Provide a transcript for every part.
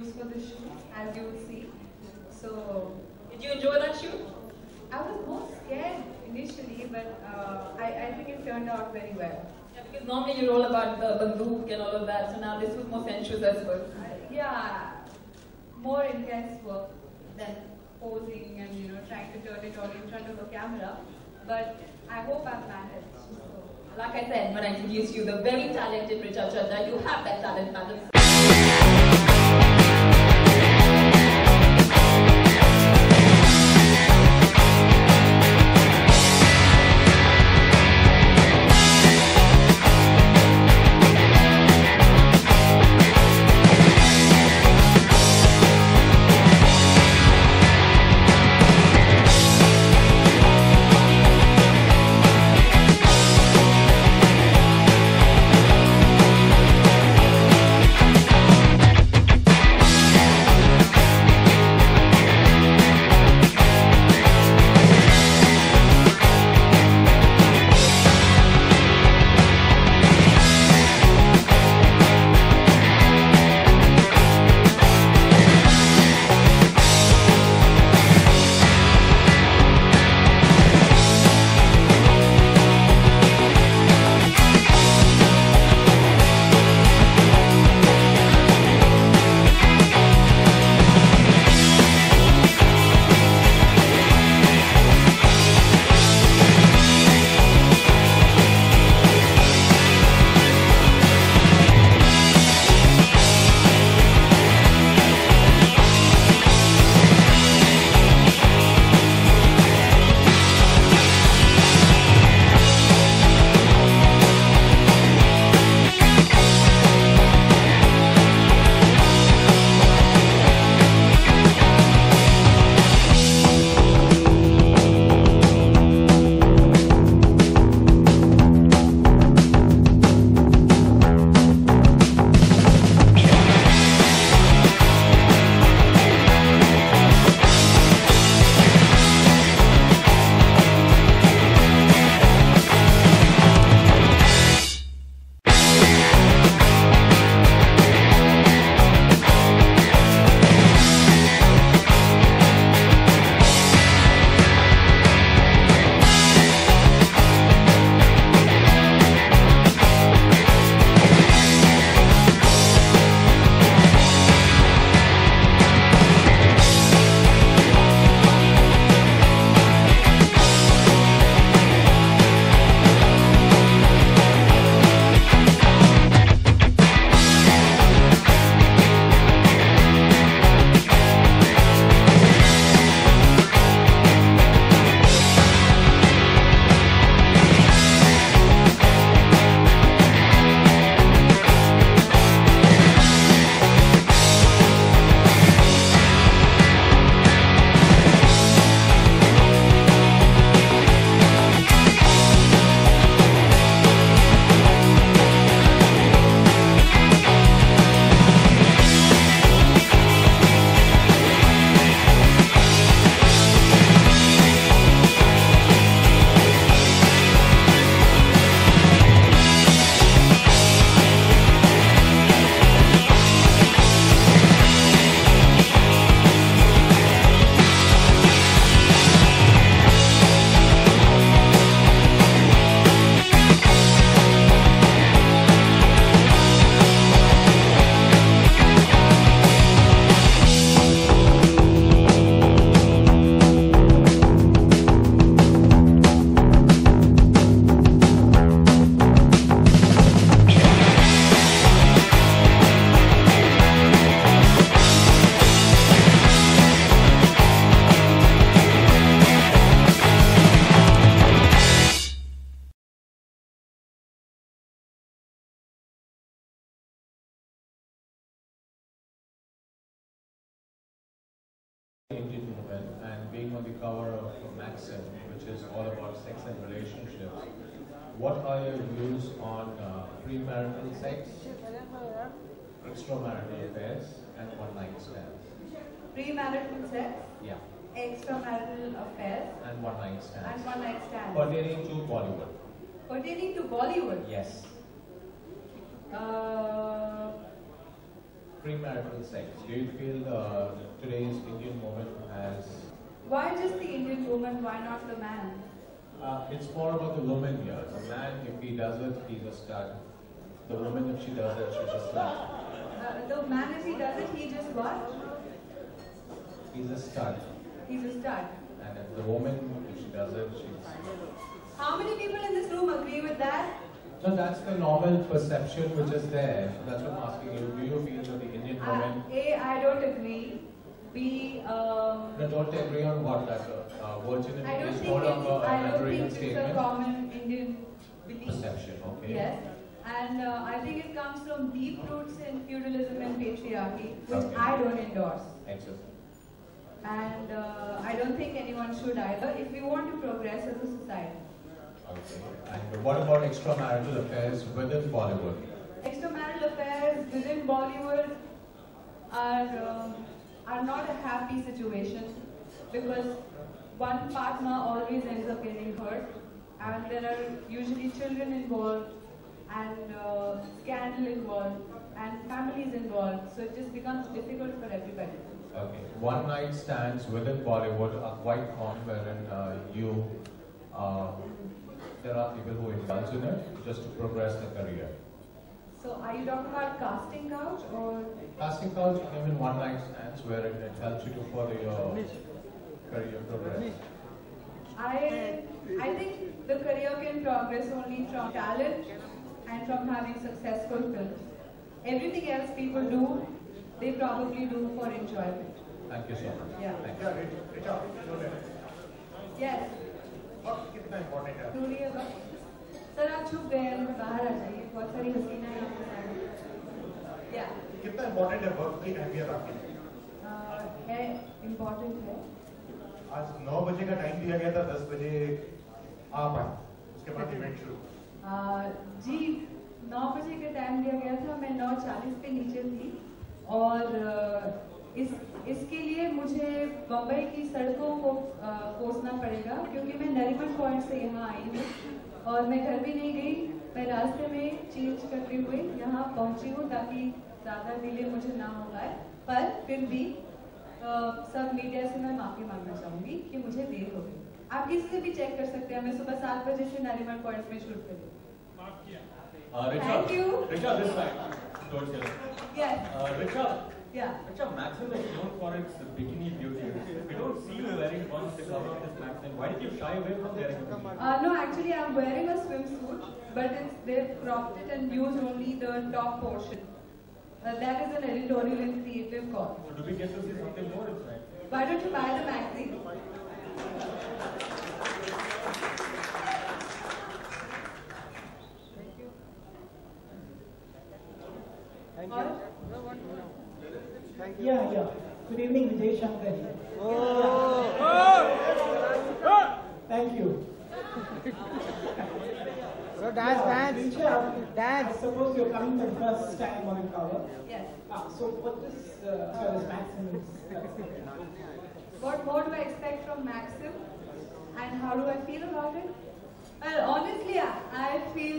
used for the shoot, as you would see. So, Did you enjoy that shoot? I was more scared initially, but I think it turned out very well. Yeah, because normally you're all about the bandook and all of that, so now this was more sensuous as well. Yeah, more intense work than posing and trying to turn it on in front of a camera. But I hope I've managed. So. Like I said, when I introduced you, the very talented Richa Chadha, you have that talent, madam. Indian woman and being on the cover of Maxim, which is all about sex and relationships. What are your views on premarital sex, extramarital affairs, and one-night stands? Premarital sex, Yeah, extramarital affairs, and one-night stands. and one-night stands. Pertaining to Bollywood. Pertaining to Bollywood. Yes. premarital sex. Do you feel today's Indian woman has... Why just the Indian woman? Why not the man? It's more about the woman here. The man, if he does it, he's a stud. The woman, if she does it, she's a slut. The man, if he does it, he just what? He's a stud. He's a stud. And if the woman, if she does it, she's... How many people in this room agree with that? So that's the normal perception which is there. So that's what I'm asking you. Do you feel that the Indian woman... A, I don't agree. B, No, don't agree on what that virginity I don't is think no longer I an don't Nagarian think it's a statement. common Indian belief. Perception, okay. Yes. And I think it comes from deep roots in feudalism and patriarchy, which Okay. I don't endorse. Excellent. And I don't think anyone should either if we want to progress as a society. Okay. And what about extramarital affairs within Bollywood? Extramarital affairs within Bollywood are not a happy situation because one partner always ends up getting hurt and there are usually children involved and scandal involved and families involved, so it just becomes difficult for everybody. Okay. One night stands within Bollywood are quite common wherein there are people who indulge in it just to progress their career. So are you talking about casting couch or? Casting couch, even one night stands where it helps you to further your career progress. I think the career can progress only from talent and from having successful films. Everything else people do, they probably do for enjoyment. Thank you so much. Yeah. Thank you. Yes. कितना important है ढूंढिए अब। Sir आप छुप गए हैं, बाहर आ जाइए, बहुत सारी हसीना है आपके साथ। या कितना इम्पोर्टेंट है वर्क की अहमियत आपके लिए? है, इम्पोर्टेंट है। आज 9 बजे का टाइम दिया गया था, 10 बजे आप आए, उसके बाद इवेंट शुरू। जी 9 बजे का टाइम दिया गया था, मैं 9:40 पे नीचे थी और इसके लिए मुझे बम्बई की सड़कों को कोसना पड़ेगा क्योंकि मैं नरीमन पॉइंट से यहाँ आई हूँ और मैं घर भी नहीं गई, मैं रास्ते में चेंज करते हुए यहाँ पहुँची हूँ ताकि ज़्यादा डिले मुझे ना हो पाए, पर फिर भी सब मीडिया से मैं माफ़ी मांगना चाहूँगी कि मुझे देर हो गई। आप किसी से भी चेक कर सकते हैं, मैं सुबह 7 बजे से नरीमन पॉइंट में शूट करी। Thank you. Richa, this side. Towards here. Yes. Richa. Yeah. Richa, Maxim is known for its bikini beauty. We don't see you wearing one on the cover of this Maxim. Why did you shy away from wearing it? No, actually I'm wearing a swimsuit, but they've cropped it and used only the top portion. That is an editorial and creative call. So do we get to see something more inside? Why don't you buy the magazine? Thank you. Yeah. Good evening, Vijay Shankar. Thank you. So dance. I suppose you're coming the first time on the cover. Yes. So what is Maxim? What more do I expect from Maxim and how do I feel about it? Well, honestly, I feel,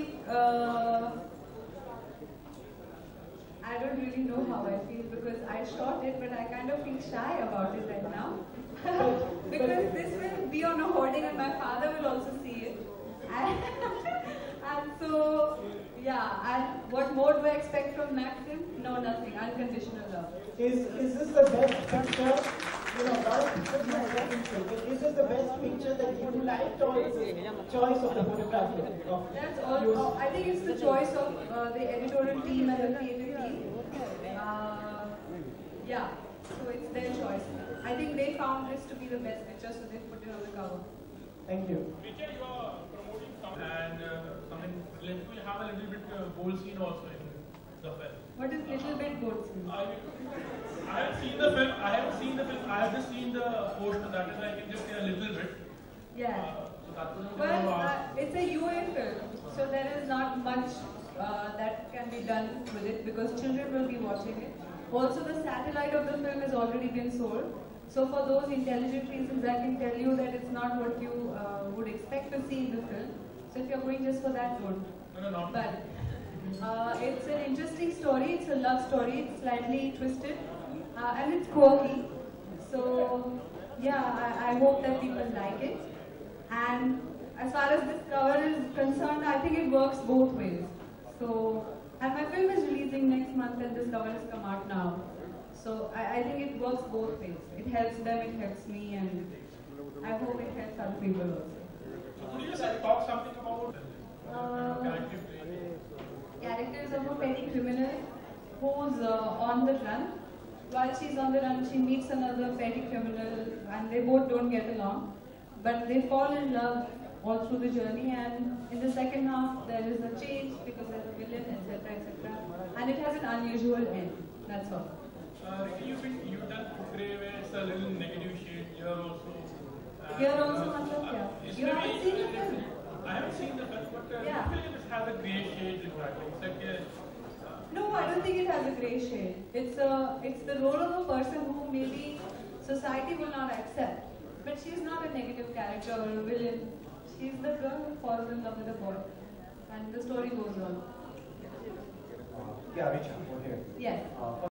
I don't really know how I feel because I shot it, but I kind of feel shy about it right now. Because this will be on a hoarding and my father will also see it. And so, yeah, and what more do I expect from Maxim? No, nothing, unconditional love. Is this the best picture? You know, a lot of people do that. Is this the best picture that you liked or is it choice of the photographer? That's all. I think it's the choice of the editorial team and the creative team. Yeah, so it's their choice. I think they found this to be the best picture, so they put it on the cover. Thank you. Richa, you are promoting something and you have a little bit bold scene also in the film. What is little bit bold scene? I haven't seen the film. I have just seen the poster. That is, I can just say a little bit. Yeah. So that was Well, it's a UA film, so there is not much that can be done with it because children will be watching it. Also, the satellite of the film has already been sold. So for those intelligent reasons, I can tell you that it's not what you would expect to see in the film. So if you're going just for that, don't. No, not. But It's an interesting story. It's a love story. It's slightly twisted, and it's quirky. So, yeah, I hope that people like it. And as far as this cover is concerned, I think it works both ways. So, and my film is releasing next month, and this cover has come out now. So, I think it works both ways. It helps them, it helps me, and I hope it helps other people also. Could you just talk something about character play? Characters of a petty criminal who's on the run. While she's on the run, she meets another petty criminal, and they both don't get along. But they fall in love all through the journey, and in the second half, there is a change because there's a villain, etc., etc. And it has an unusual end. That's all. You've done Fukre where it's a little negative shade here also. Here also, matlab kya? You haven't seen the film? I haven't seen the film, but Yeah. I feel like it has a grey shade exactly. It's like No, I don't think it has a grey shade. It's the role of a person who maybe society will not accept. But she's not a negative character or a villain. She's the girl who falls in love with a boy. And the story goes on. Yeah, Richa, over here. Yes.